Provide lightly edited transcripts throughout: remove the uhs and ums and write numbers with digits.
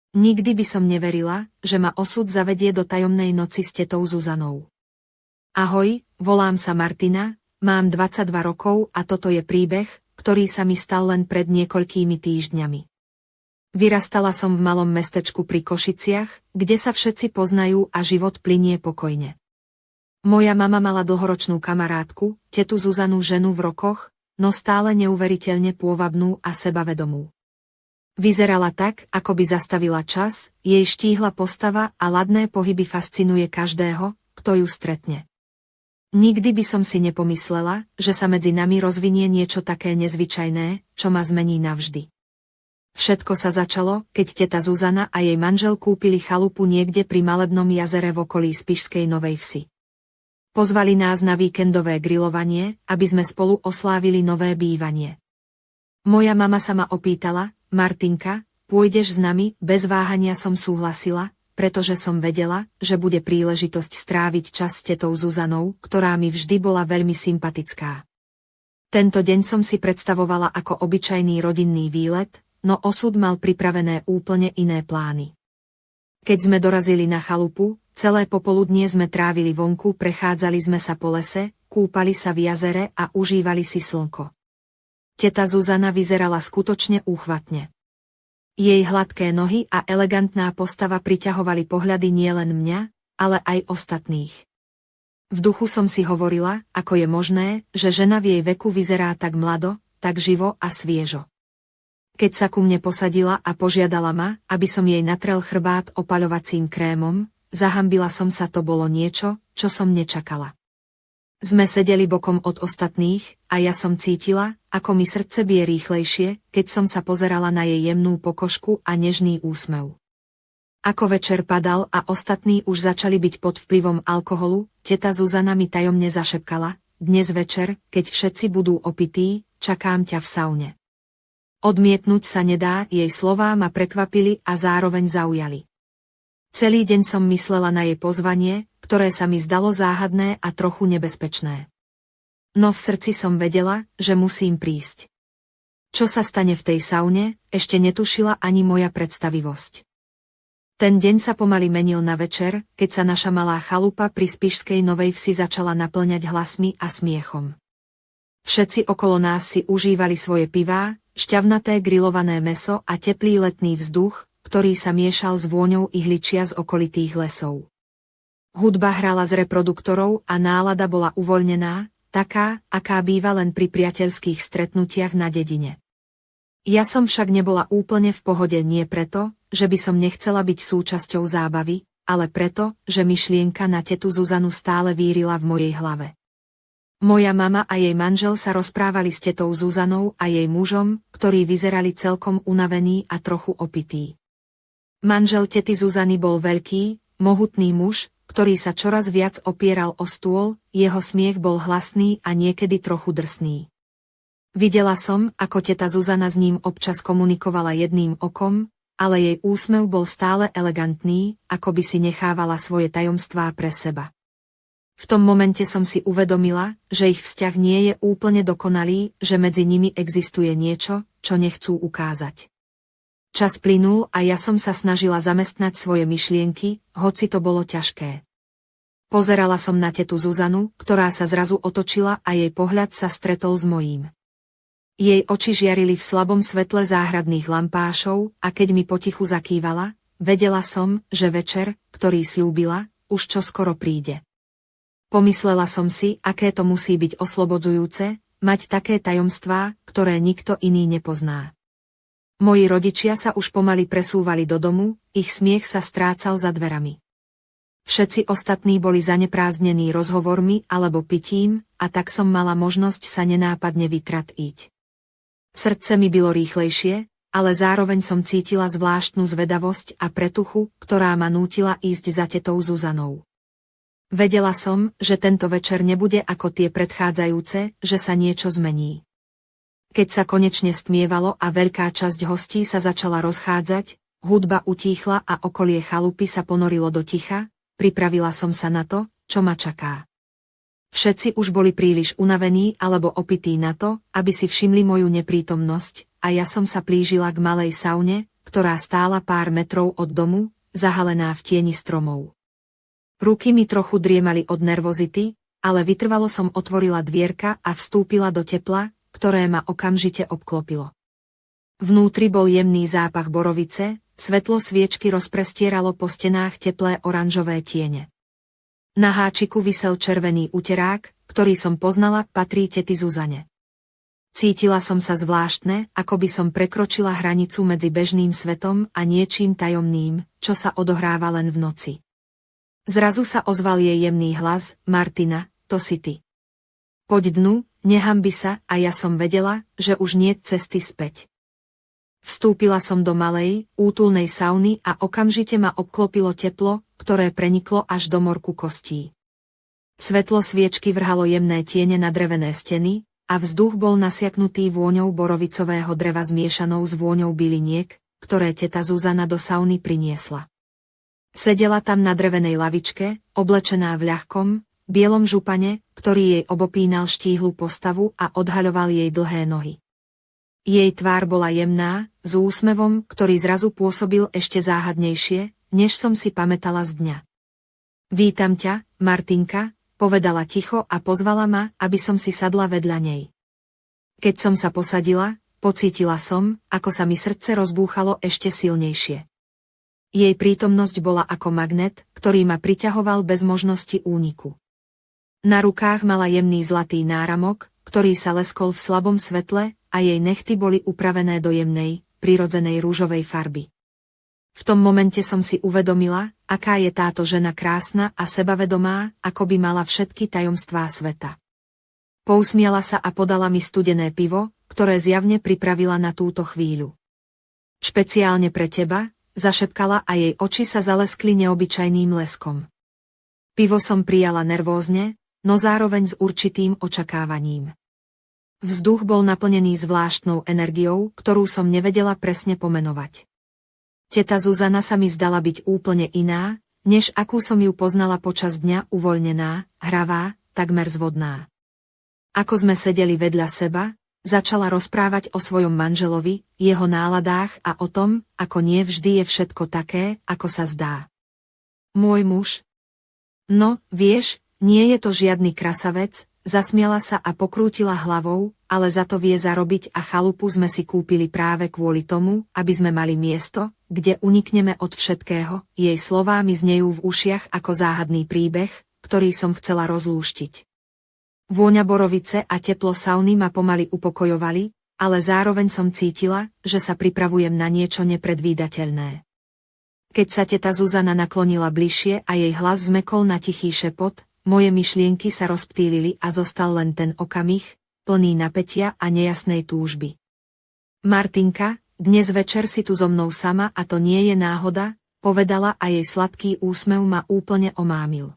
Nikdy by som neverila, že ma osud zavedie do tajomnej noci s tetou Zuzanou. Ahoj, volám sa Martina, mám 22 rokov a toto je príbeh, ktorý sa mi stal len pred niekoľkými týždňami. Vyrastala som v malom mestečku pri Košiciach, kde sa všetci poznajú a život plynie pokojne. Moja mama mala dlhoročnú kamarátku, tetu Zuzanu, ženu v rokoch, no stále neuveriteľne pôvabnú a sebavedomú. Vyzerala tak, ako by zastavila čas, jej štíhla postava a ladné pohyby fascinuje každého, kto ju stretne. Nikdy by som si nepomyslela, že sa medzi nami rozvinie niečo také nezvyčajné, čo ma zmení navždy. Všetko sa začalo, keď teta Zuzana a jej manžel kúpili chalupu niekde pri malebnom jazere v okolí Spišskej Novej Vsi. Pozvali nás na víkendové grilovanie, aby sme spolu oslávili nové bývanie. Moja mama sa ma opýtala: Martinka, pôjdeš s nami? Bez váhania som súhlasila, pretože som vedela, že bude príležitosť stráviť čas s tetou Zuzanou, ktorá mi vždy bola veľmi sympatická. Tento deň som si predstavovala ako obyčajný rodinný výlet, no osud mal pripravené úplne iné plány. Keď sme dorazili na chalupu, celé popoludnie sme trávili vonku, prechádzali sme sa po lese, kúpali sa v jazere a užívali si slnko. Teta Zuzana vyzerala skutočne úchvatne. Jej hladké nohy a elegantná postava priťahovali pohľady nielen mňa, ale aj ostatných. V duchu som si hovorila, ako je možné, že žena v jej veku vyzerá tak mlado, tak živo a sviežo. Keď sa ku mne posadila a požiadala ma, aby som jej natrel chrbát opaľovacím krémom, zahambila som sa, to bolo niečo, čo som nečakala. Sme sedeli bokom od ostatných a ja som cítila, ako mi srdce bije rýchlejšie, keď som sa pozerala na jej jemnú pokožku a nežný úsmev. Ako večer padal a ostatní už začali byť pod vplyvom alkoholu, teta Zuzana mi tajomne zašepkala: dnes večer, keď všetci budú opití, čakám ťa v saune. Odmietnúť sa nedá, jej slová ma prekvapili a zároveň zaujali. Celý deň som myslela na jej pozvanie, ktoré sa mi zdalo záhadné a trochu nebezpečné. No v srdci som vedela, že musím prísť. Čo sa stane v tej saune, ešte netušila ani moja predstavivosť. Ten deň sa pomaly menil na večer, keď sa naša malá chalupa pri Spišskej Novej Vsi začala naplňať hlasmi a smiechom. Všetci okolo nás si užívali svoje pivá, šťavnaté grilované mäso a teplý letný vzduch, ktorý sa miešal s vôňou ihličia z okolitých lesov. Hudba hrala z reproduktorov a nálada bola uvoľnená, taká, aká býva len pri priateľských stretnutiach na dedine. Ja som však nebola úplne v pohode, nie preto, že by som nechcela byť súčasťou zábavy, ale preto, že myšlienka na tetu Zuzanu stále vírila v mojej hlave. Moja mama a jej manžel sa rozprávali s tetou Zuzanou a jej mužom, ktorí vyzerali celkom unavení a trochu opití. Manžel tety Zuzany bol veľký, mohutný muž, ktorý sa čoraz viac opieral o stôl, jeho smiech bol hlasný a niekedy trochu drsný. Videla som, ako teta Zuzana s ním občas komunikovala jedným okom, ale jej úsmev bol stále elegantný, ako by si nechávala svoje tajomstvá pre seba. V tom momente som si uvedomila, že ich vzťah nie je úplne dokonalý, že medzi nimi existuje niečo, čo nechcú ukázať. Čas plynul a ja som sa snažila zamestnať svoje myšlienky, hoci to bolo ťažké. Pozerala som na tetu Zuzanu, ktorá sa zrazu otočila a jej pohľad sa stretol s mojím. Jej oči žiarili v slabom svetle záhradných lampášov a keď mi potichu zakývala, vedela som, že večer, ktorý sľúbila, už čoskoro príde. Pomyslela som si, aké to musí byť oslobodzujúce, mať také tajomstvá, ktoré nikto iný nepozná. Moji rodičia sa už pomaly presúvali do domu, ich smiech sa strácal za dverami. Všetci ostatní boli zaneprázdnení rozhovormi alebo pitím, a tak som mala možnosť sa nenápadne vytratiť. Srdce mi bylo rýchlejšie, ale zároveň som cítila zvláštnu zvedavosť a pretuchu, ktorá ma nútila ísť za tetou Zuzanou. Vedela som, že tento večer nebude ako tie predchádzajúce, že sa niečo zmení. Keď sa konečne stmievalo a veľká časť hostí sa začala rozchádzať, hudba utíchla a okolie chalupy sa ponorilo do ticha, pripravila som sa na to, čo ma čaká. Všetci už boli príliš unavení alebo opití na to, aby si všimli moju neprítomnosť, a ja som sa plížila k malej saune, ktorá stála pár metrov od domu, zahalená v tieni stromov. Ruky mi trochu driemali od nervozity, ale vytrvalo som otvorila dvierka a vstúpila do tepla, ktoré ma okamžite obklopilo. Vnútri bol jemný zápach borovice, svetlo sviečky rozprestieralo po stenách teplé oranžové tiene. Na háčiku visel červený uterák, ktorý som poznala, patrí tety Zuzane. Cítila som sa zvláštne, ako by som prekročila hranicu medzi bežným svetom a niečím tajomným, čo sa odohráva len v noci. Zrazu sa ozval jej jemný hlas: Martina, to si ty. Poď dnu, nehanbi sa, a ja som vedela, že už niet cesty späť. Vstúpila som do malej, útulnej sauny a okamžite ma obklopilo teplo, ktoré preniklo až do morku kostí. Svetlo sviečky vrhalo jemné tiene na drevené steny a vzduch bol nasiaknutý vôňou borovicového dreva zmiešanou s vôňou byliniek, ktoré teta Zuzana do sauny priniesla. Sedela tam na drevenej lavičke, oblečená v ľahkom, bielom župane, ktorý jej obopínal štíhlu postavu a odhaľoval jej dlhé nohy. Jej tvár bola jemná, s úsmevom, ktorý zrazu pôsobil ešte záhadnejšie, než som si pamätala z dňa. Vítam ťa, Martinka, povedala ticho a pozvala ma, aby som si sadla vedľa nej. Keď som sa posadila, pocítila som, ako sa mi srdce rozbúchalo ešte silnejšie. Jej prítomnosť bola ako magnet, ktorý ma priťahoval bez možnosti úniku. Na rukách mala jemný zlatý náramok, ktorý sa leskol v slabom svetle, a jej nechty boli upravené do jemnej, prirodzenej rúžovej farby. V tom momente som si uvedomila, aká je táto žena krásna a sebavedomá, ako by mala všetky tajomstvá sveta. Pousmiala sa a podala mi studené pivo, ktoré zjavne pripravila na túto chvíľu. Špeciálne pre teba, zašepkala a jej oči sa zaleskli neobyčajným leskom. Pivo som prijala nervózne, no zároveň s určitým očakávaním. Vzduch bol naplnený zvláštnou energiou, ktorú som nevedela presne pomenovať. Teta Zuzana sa mi zdala byť úplne iná, než akú som ju poznala počas dňa, uvoľnená, hravá, takmer zvodná. Ako sme sedeli vedľa seba, začala rozprávať o svojom manželovi, jeho náladách a o tom, ako nie vždy je všetko také, ako sa zdá. Môj muž? No, vieš, nie je to žiadny krasavec, zasmiala sa a pokrútila hlavou, ale za to vie zarobiť a chalupu sme si kúpili práve kvôli tomu, aby sme mali miesto, kde unikneme od všetkého. Jej slová mi znejú v ušiach ako záhadný príbeh, ktorý som chcela rozlúštiť. Vôňa borovice a teplo sauny ma pomaly upokojovali, ale zároveň som cítila, že sa pripravujem na niečo nepredvídateľné. Keď sa teta Zuzana naklonila bližšie a jej hlas zmekol na tichý šepot, moje myšlienky sa rozptýlili a zostal len ten okamih, plný napätia a nejasnej túžby. Martinka, dnes večer si tu so mnou sama a to nie je náhoda, povedala a jej sladký úsmev ma úplne omámil.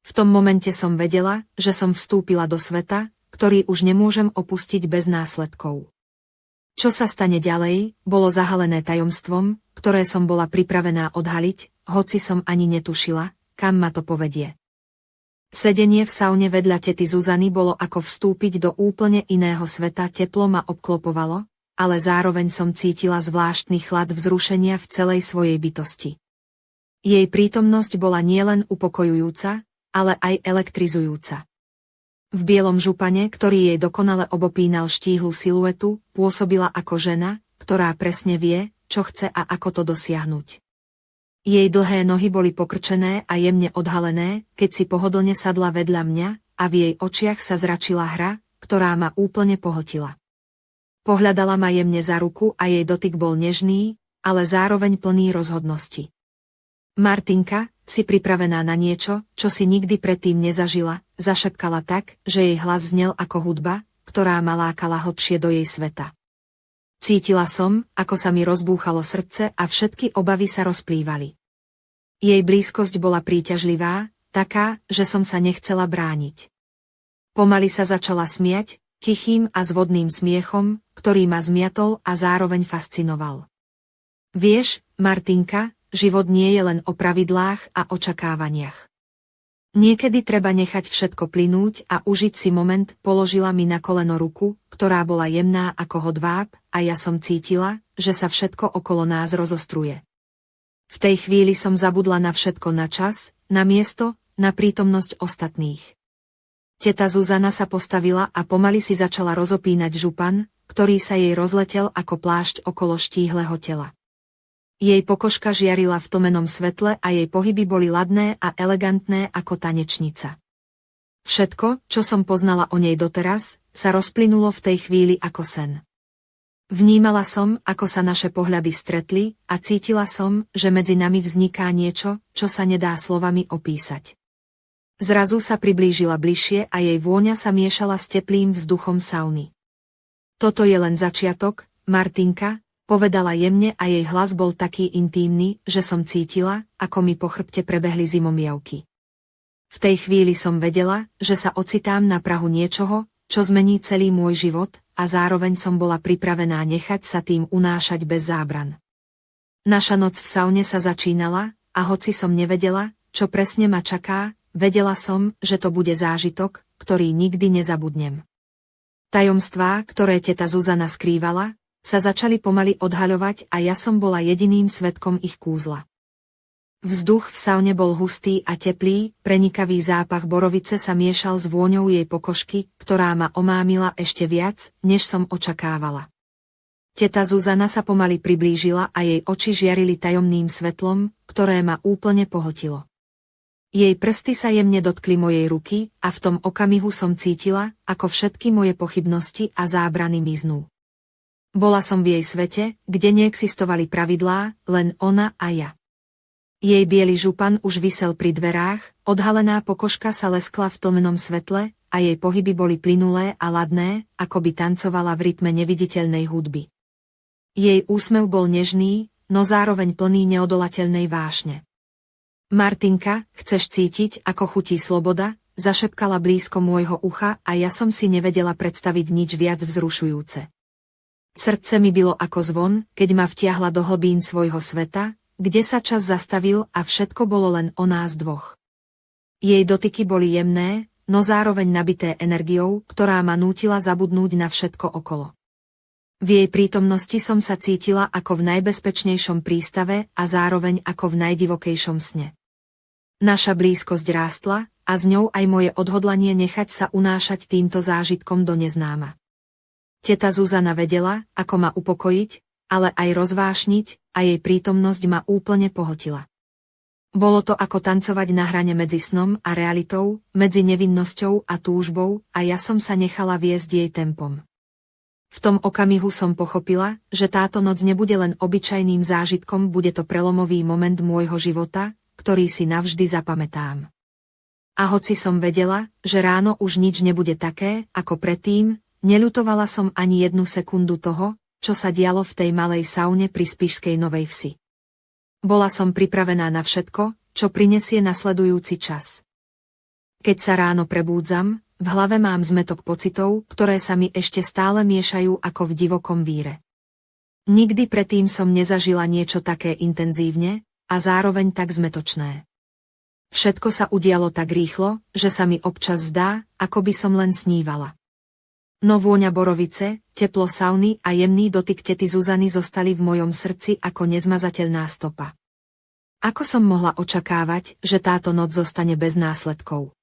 V tom momente som vedela, že som vstúpila do sveta, ktorý už nemôžem opustiť bez následkov. Čo sa stane ďalej, bolo zahalené tajomstvom, ktoré som bola pripravená odhaliť, hoci som ani netušila, kam ma to povedie. Sedenie v saune vedľa tety Zuzany bolo ako vstúpiť do úplne iného sveta, teplo ma obklopovalo, ale zároveň som cítila zvláštny chlad vzrušenia v celej svojej bytosti. Jej prítomnosť bola nielen upokojujúca, ale aj elektrizujúca. V bielom župane, ktorý jej dokonale obopínal štíhlu siluetu, pôsobila ako žena, ktorá presne vie, čo chce a ako to dosiahnuť. Jej dlhé nohy boli pokrčené a jemne odhalené, keď si pohodlne sadla vedľa mňa, a v jej očiach sa zračila hra, ktorá ma úplne pohltila. Pohľadala ma jemne za ruku a jej dotyk bol nežný, ale zároveň plný rozhodnosti. Martinka, si pripravená na niečo, čo si nikdy predtým nezažila, zašepkala tak, že jej hlas znel ako hudba, ktorá ma lákala hlbšie do jej sveta. Cítila som, ako sa mi rozbúchalo srdce a všetky obavy sa rozplývali. Jej blízkosť bola príťažlivá, taká, že som sa nechcela brániť. Pomaly sa začala smiať, tichým a zvodným smiechom, ktorý ma zmiatol a zároveň fascinoval. Vieš, Martinka, život nie je len o pravidlách a očakávaniach. Niekedy treba nechať všetko plynúť a užiť si moment, položila mi na koleno ruku, ktorá bola jemná ako hodváb, a ja som cítila, že sa všetko okolo nás rozostruje. V tej chvíli som zabudla na všetko, na čas, na miesto, na prítomnosť ostatných. Teta Zuzana sa postavila a pomaly si začala rozopínať župan, ktorý sa jej rozletel ako plášť okolo štíhleho tela. Jej pokožka žiarila v tlmenom svetle a jej pohyby boli ladné a elegantné ako tanečnica. Všetko, čo som poznala o nej doteraz, sa rozplynulo v tej chvíli ako sen. Vnímala som, ako sa naše pohľady stretli, a cítila som, že medzi nami vzniká niečo, čo sa nedá slovami opísať. Zrazu sa priblížila bližšie a jej vôňa sa miešala s teplým vzduchom sauny. Toto je len začiatok, Martinka, povedala jemne a jej hlas bol taký intímny, že som cítila, ako mi po chrbte prebehli zimomriavky. V tej chvíli som vedela, že sa ocitám na prahu niečoho, čo zmení celý môj život, a zároveň som bola pripravená nechať sa tým unášať bez zábran. Naša noc v saune sa začínala, a hoci som nevedela, čo presne ma čaká, vedela som, že to bude zážitok, ktorý nikdy nezabudnem. Tajomstvá, ktoré teta Zuzana skrývala, sa začali pomaly odhaľovať a ja som bola jediným svedkom ich kúzla. Vzduch v saune bol hustý a teplý, prenikavý zápach borovice sa miešal s vôňou jej pokožky, ktorá ma omámila ešte viac, než som očakávala. Teta Zuzana sa pomaly priblížila a jej oči žiarili tajomným svetlom, ktoré ma úplne pohltilo. Jej prsty sa jemne dotkli mojej ruky a v tom okamihu som cítila, ako všetky moje pochybnosti a zábrany miznú. Bola som v jej svete, kde neexistovali pravidlá, len ona a ja. Jej biely župan už visel pri dverách, odhalená pokožka sa leskla v tlmenom svetle a jej pohyby boli plynulé a ladné, ako by tancovala v rytme neviditeľnej hudby. Jej úsmev bol nežný, no zároveň plný neodolateľnej vášne. Martinka, chceš cítiť, ako chutí sloboda? Zašepkala blízko môjho ucha a ja som si nevedela predstaviť nič viac vzrušujúce. Srdce mi bylo ako zvon, keď ma vtiahla do hlbín svojho sveta, kde sa čas zastavil a všetko bolo len o nás dvoch. Jej dotyky boli jemné, no zároveň nabité energiou, ktorá ma nútila zabudnúť na všetko okolo. V jej prítomnosti som sa cítila ako v najbezpečnejšom prístave a zároveň ako v najdivokejšom sne. Naša blízkosť rástla a s ňou aj moje odhodlanie nechať sa unášať týmto zážitkom do neznáma. Teta Zuzana vedela, ako ma upokojiť, ale aj rozvášniť, a jej prítomnosť ma úplne pohltila. Bolo to ako tancovať na hrane medzi snom a realitou, medzi nevinnosťou a túžbou, a ja som sa nechala viesť jej tempom. V tom okamihu som pochopila, že táto noc nebude len obyčajným zážitkom, bude to prelomový moment môjho života, ktorý si navždy zapamätám. A hoci som vedela, že ráno už nič nebude také, ako predtým, neľutovala som ani jednu sekundu toho, čo sa dialo v tej malej saune pri Spišskej Novej Vsi. Bola som pripravená na všetko, čo prinesie nasledujúci čas. Keď sa ráno prebúdzam, v hlave mám zmätok pocitov, ktoré sa mi ešte stále miešajú ako v divokom víre. Nikdy predtým som nezažila niečo také intenzívne a zároveň tak zmätočné. Všetko sa udialo tak rýchlo, že sa mi občas zdá, ako by som len snívala. No vôňa borovice, teplo sauny a jemný dotyk tety Zuzany zostali v mojom srdci ako nezmazateľná stopa. Ako som mohla očakávať, že táto noc zostane bez následkov?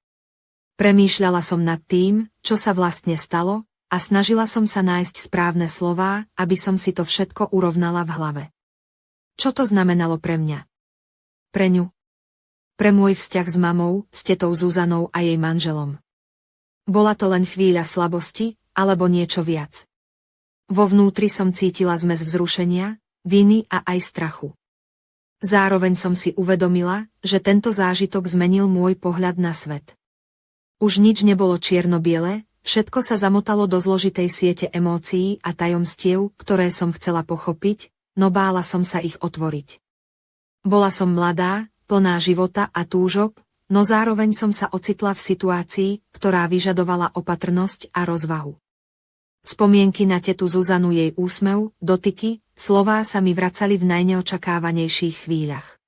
Premýšľala som nad tým, čo sa vlastne stalo, a snažila som sa nájsť správne slová, aby som si to všetko urovnala v hlave. Čo to znamenalo pre mňa? Pre ňu? Pre môj vzťah s mamou, s tetou Zuzanou a jej manželom. Bola to len chvíľa slabosti, alebo niečo viac. Vo vnútri som cítila zmes vzrušenia, viny a aj strachu. Zároveň som si uvedomila, že tento zážitok zmenil môj pohľad na svet. Už nič nebolo čierno-biele, všetko sa zamotalo do zložitej siete emócií a tajomstiev, ktoré som chcela pochopiť, no bála som sa ich otvoriť. Bola som mladá, plná života a túžob, no zároveň som sa ocitla v situácii, ktorá vyžadovala opatrnosť a rozvahu. Spomienky na tetu Zuzanu, jej úsmev, dotyky, slová sa mi vracali v najneočakávanejších chvíľach.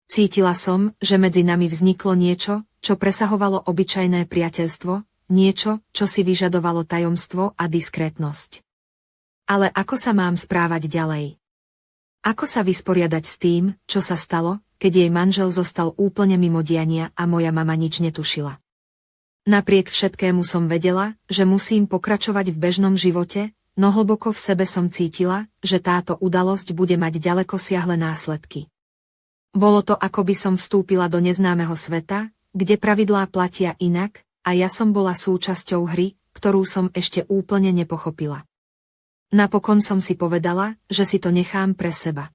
Cítila som, že medzi nami vzniklo niečo, čo presahovalo obyčajné priateľstvo, niečo, čo si vyžadovalo tajomstvo a diskrétnosť. Ale ako sa mám správať ďalej? Ako sa vysporiadať s tým, čo sa stalo, keď jej manžel zostal úplne mimo diania a moja mama nič netušila? Napriek všetkému som vedela, že musím pokračovať v bežnom živote, no hlboko v sebe som cítila, že táto udalosť bude mať ďalekosiahle následky. Bolo to, ako by som vstúpila do neznámeho sveta, kde pravidlá platia inak, a ja som bola súčasťou hry, ktorú som ešte úplne nepochopila. Napokon som si povedala, že si to nechám pre seba.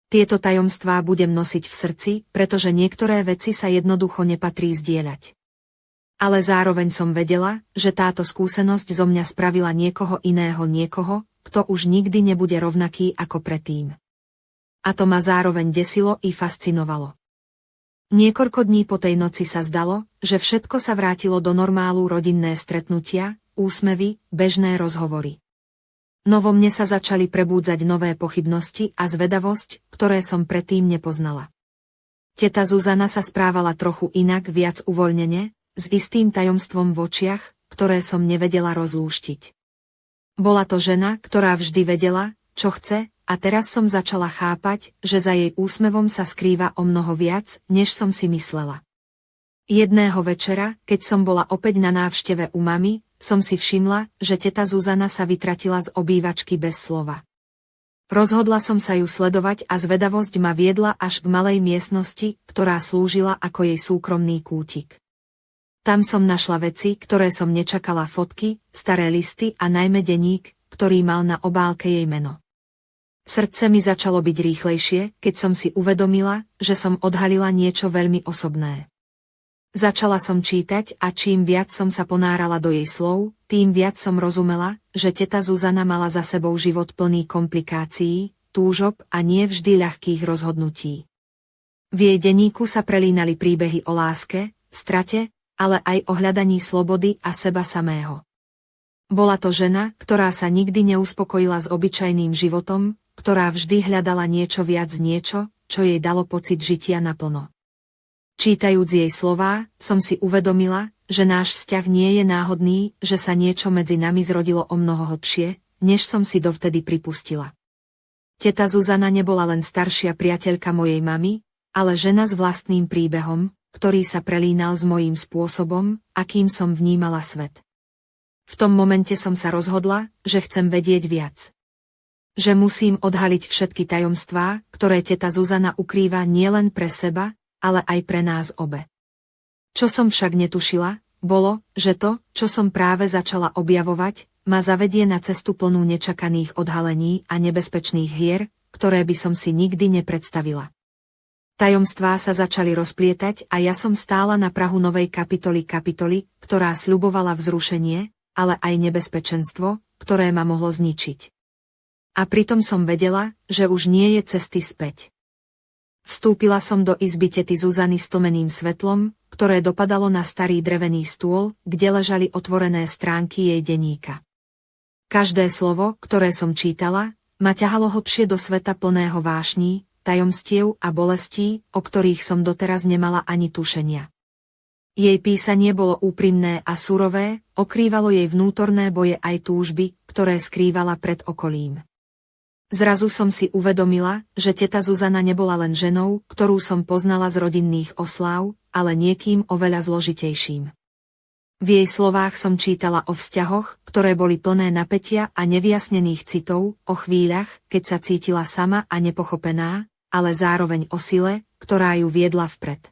Tieto tajomstvá budem nosiť v srdci, pretože niektoré veci sa jednoducho nepatrí zdieľať. Ale zároveň som vedela, že táto skúsenosť zo mňa spravila niekoho iného, kto už nikdy nebude rovnaký ako predtým. A to ma zároveň desilo i fascinovalo. Niekoľko dní po tej noci sa zdalo, že všetko sa vrátilo do normálu, rodinné stretnutia, úsmevy, bežné rozhovory. No vo mne sa začali prebúdzať nové pochybnosti a zvedavosť, ktoré som predtým nepoznala. Teta Zuzana sa správala trochu inak, viac uvoľnene, s istým tajomstvom v očiach, ktoré som nevedela rozlúštiť. Bola to žena, ktorá vždy vedela, čo chce, a teraz som začala chápať, že za jej úsmevom sa skrýva o mnoho viac, než som si myslela. Jedného večera, keď som bola opäť na návšteve u mamy, som si všimla, že teta Zuzana sa vytratila z obývačky bez slova. Rozhodla som sa ju sledovať a zvedavosť ma viedla až k malej miestnosti, ktorá slúžila ako jej súkromný kútik. Tam som našla veci, ktoré som nečakala, fotky, staré listy a najmä denník, ktorý mal na obálke jej meno. Srdce mi začalo byť rýchlejšie, keď som si uvedomila, že som odhalila niečo veľmi osobné. Začala som čítať a čím viac som sa ponárala do jej slov, tým viac som rozumela, že teta Zuzana mala za sebou život plný komplikácií, túžob a nie vždy ľahkých rozhodnutí. V jej denníku sa prelínali príbehy o láske, strate, ale aj o hľadaní slobody a seba samého. Bola to žena, ktorá sa nikdy neuspokojila s obyčajným životom, ktorá vždy hľadala niečo viac, niečo, čo jej dalo pocit žitia naplno. Čítajúc jej slová, som si uvedomila, že náš vzťah nie je náhodný, že sa niečo medzi nami zrodilo o mnoho hlbšie, než som si dovtedy pripustila. Teta Zuzana nebola len staršia priateľka mojej mamy, ale žena s vlastným príbehom, ktorý sa prelínal s mojím spôsobom, akým som vnímala svet. V tom momente som sa rozhodla, že chcem vedieť viac. Že musím odhaliť všetky tajomstvá, ktoré teta Zuzana ukrýva nielen pre seba, ale aj pre nás obe. Čo som však netušila, bolo, že to, čo som práve začala objavovať, ma zavedie na cestu plnú nečakaných odhalení a nebezpečných hier, ktoré by som si nikdy nepredstavila. Tajomstvá sa začali rozplietať a ja som stála na prahu novej kapitoly, ktorá sľubovala vzrušenie, ale aj nebezpečenstvo, ktoré ma mohlo zničiť. A pritom som vedela, že už nie je cesty späť. Vstúpila som do izby tety Zuzany s tlmeným svetlom, ktoré dopadalo na starý drevený stôl, kde ležali otvorené stránky jej denníka. Každé slovo, ktoré som čítala, ma ťahalo hlbšie do sveta plného vášní, tajomstiev a bolestí, o ktorých som doteraz nemala ani tušenia. Jej písanie bolo úprimné a surové, okrývalo jej vnútorné boje aj túžby, ktoré skrývala pred okolím. Zrazu som si uvedomila, že teta Zuzana nebola len ženou, ktorú som poznala z rodinných osláv, ale niekým oveľa zložitejším. V jej slovách som čítala o vzťahoch, ktoré boli plné napätia a nevyjasnených citov, o chvíľach, keď sa cítila sama a nepochopená, ale zároveň o sile, ktorá ju viedla vpred.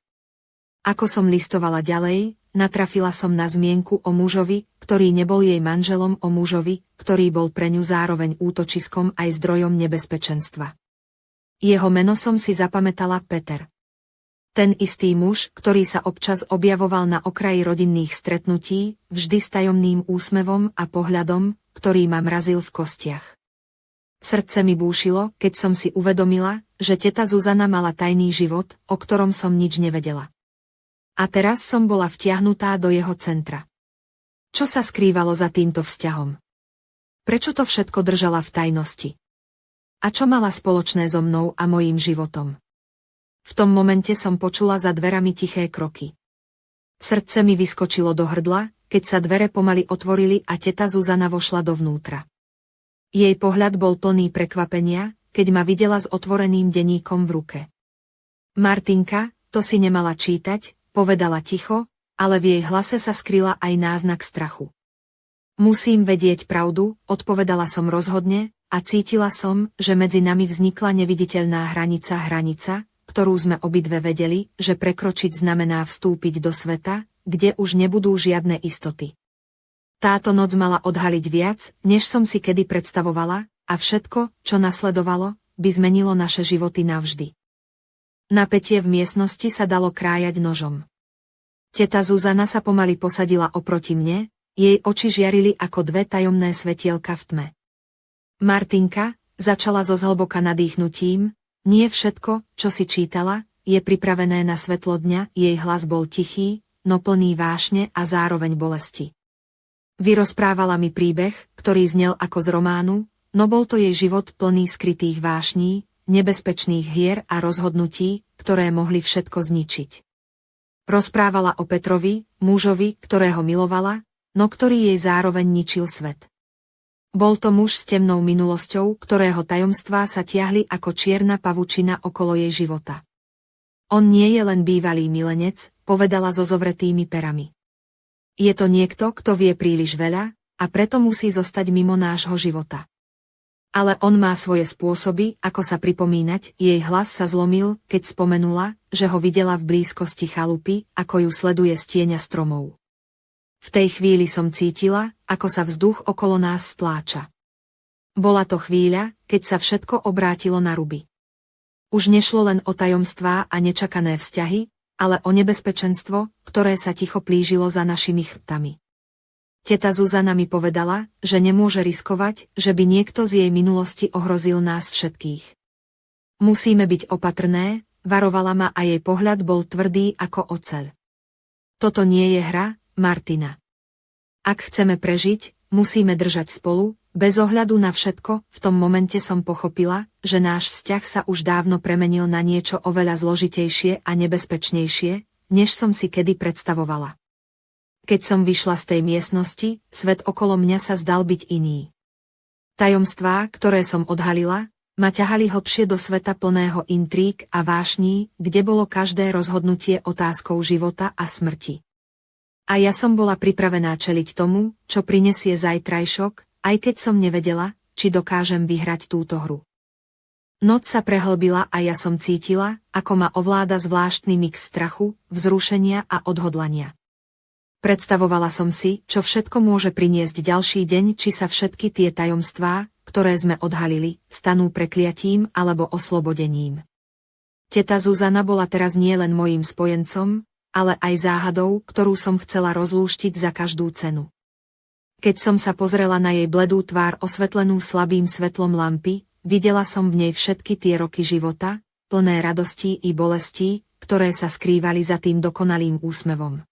Ako som listovala ďalej, natrafila som na zmienku o mužovi, ktorý nebol jej manželom, o mužovi, ktorý bol pre ňu zároveň útočiskom aj zdrojom nebezpečenstva. Jeho meno som si zapamätala: Peter. Ten istý muž, ktorý sa občas objavoval na okraji rodinných stretnutí, vždy s tajomným úsmevom a pohľadom, ktorý ma mrazil v kostiach. Srdce mi búšilo, keď som si uvedomila, že teta Zuzana mala tajný život, o ktorom som nič nevedela. A teraz som bola vtiahnutá do jeho centra. Čo sa skrývalo za týmto vzťahom? Prečo to všetko držala v tajnosti? A čo mala spoločné so mnou a mojím životom? V tom momente som počula za dverami tiché kroky. Srdce mi vyskočilo do hrdla, keď sa dvere pomaly otvorili a teta Zuzana vošla dovnútra. Jej pohľad bol plný prekvapenia, keď ma videla s otvoreným denníkom v ruke. Martinka, to si nemala čítať, povedala ticho, ale v jej hlase sa skryla aj náznak strachu. Musím vedieť pravdu, odpovedala som rozhodne, a cítila som, že medzi nami vznikla neviditeľná hranica, ktorú sme obidve vedeli, že prekročiť znamená vstúpiť do sveta, kde už nebudú žiadne istoty. Táto noc mala odhaliť viac, než som si kedy predstavovala, a všetko, čo nasledovalo, by zmenilo naše životy navždy. Napätie v miestnosti sa dalo krájať nožom. Teta Zuzana sa pomaly posadila oproti mne, jej oči žiarili ako dve tajomné svetielka v tme. Martinka, začala so zhlboka nadýchnutím, nie všetko, čo si čítala, je pripravené na svetlo dňa, jej hlas bol tichý, no plný vášne a zároveň bolesti. Vyrozprávala mi príbeh, ktorý znel ako z románu, no bol to jej život plný skrytých vášní, nebezpečných hier a rozhodnutí, ktoré mohli všetko zničiť. Rozprávala o Petrovi, mužovi, ktorého milovala, no ktorý jej zároveň ničil svet. Bol to muž s temnou minulosťou, ktorého tajomstvá sa tiahli ako čierna pavučina okolo jej života. On nie je len bývalý milenec, povedala so zovretými perami. Je to niekto, kto vie príliš veľa, a preto musí zostať mimo nášho života. Ale on má svoje spôsoby, ako sa pripomínať, jej hlas sa zlomil, keď spomenula, že ho videla v blízkosti chalupy, ako ju sleduje z tieňa stromov. V tej chvíli som cítila, ako sa vzduch okolo nás stláča. Bola to chvíľa, keď sa všetko obrátilo na ruby. Už nešlo len o tajomstvá a nečakané vzťahy, ale o nebezpečenstvo, ktoré sa ticho plížilo za našimi chrbtami. Teta Zuzana mi povedala, že nemôže riskovať, že by niekto z jej minulosti ohrozil nás všetkých. Musíme byť opatrné, varovala ma a jej pohľad bol tvrdý ako oceľ. Toto nie je hra, Martina. Ak chceme prežiť, musíme držať spolu, bez ohľadu na všetko. V tom momente som pochopila, že náš vzťah sa už dávno premenil na niečo oveľa zložitejšie a nebezpečnejšie, než som si kedy predstavovala. Keď som vyšla z tej miestnosti, svet okolo mňa sa zdal byť iný. Tajomstvá, ktoré som odhalila, ma ťahali hlbšie do sveta plného intríg a vášní, kde bolo každé rozhodnutie otázkou života a smrti. A ja som bola pripravená čeliť tomu, čo prinesie zajtrajšok, aj keď som nevedela, či dokážem vyhrať túto hru. Noc sa prehlbila a ja som cítila, ako ma ovláda zvláštny mix strachu, vzrušenia a odhodlania. Predstavovala som si, čo všetko môže priniesť ďalší deň, či sa všetky tie tajomstvá, ktoré sme odhalili, stanú prekliatím alebo oslobodením. Teta Zuzana bola teraz nielen mojím spojencom, ale aj záhadou, ktorú som chcela rozlúštiť za každú cenu. Keď som sa pozrela na jej bledú tvár osvetlenú slabým svetlom lampy, videla som v nej všetky tie roky života, plné radostí i bolestí, ktoré sa skrývali za tým dokonalým úsmevom.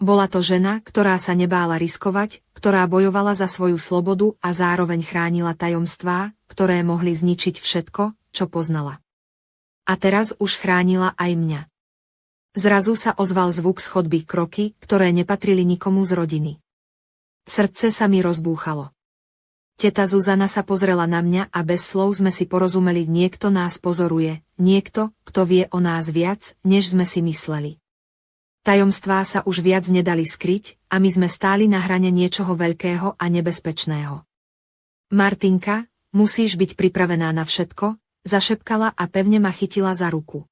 Bola to žena, ktorá sa nebála riskovať, ktorá bojovala za svoju slobodu a zároveň chránila tajomstvá, ktoré mohli zničiť všetko, čo poznala. A teraz už chránila aj mňa. Zrazu sa ozval zvuk z chodby, kroky, ktoré nepatrili nikomu z rodiny. Srdce sa mi rozbúchalo. Teta Zuzana sa pozrela na mňa a bez slov sme si porozumeli, niekto nás pozoruje, niekto, kto vie o nás viac, než sme si mysleli. Tajomstvá sa už viac nedali skryť a my sme stáli na hrane niečoho veľkého a nebezpečného. Martinka, musíš byť pripravená na všetko, zašepkala a pevne ma chytila za ruku.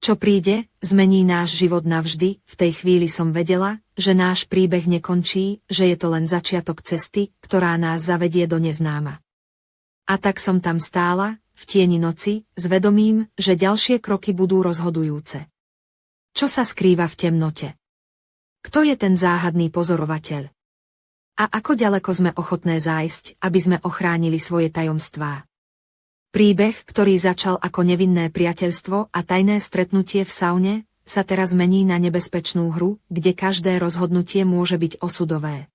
Čo príde, zmení náš život navždy. V tej chvíli som vedela, že náš príbeh nekončí, že je to len začiatok cesty, ktorá nás zavedie do neznáma. A tak som tam stála, v tieni noci, s vedomím, že ďalšie kroky budú rozhodujúce. Čo sa skrýva v temnote? Kto je ten záhadný pozorovateľ? A ako ďaleko sme ochotné zájsť, aby sme ochránili svoje tajomstvá? Príbeh, ktorý začal ako nevinné priateľstvo a tajné stretnutie v saune, sa teraz mení na nebezpečnú hru, kde každé rozhodnutie môže byť osudové.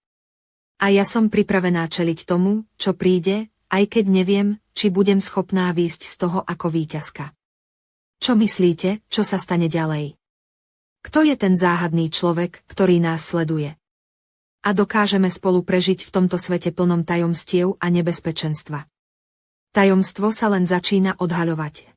A ja som pripravená čeliť tomu, čo príde, aj keď neviem, či budem schopná výjsť z toho ako víťazka. Čo myslíte, čo sa stane ďalej? Kto je ten záhadný človek, ktorý nás sleduje? A dokážeme spolu prežiť v tomto svete plnom tajomstiev a nebezpečenstva. Tajomstvo sa len začína odhaľovať.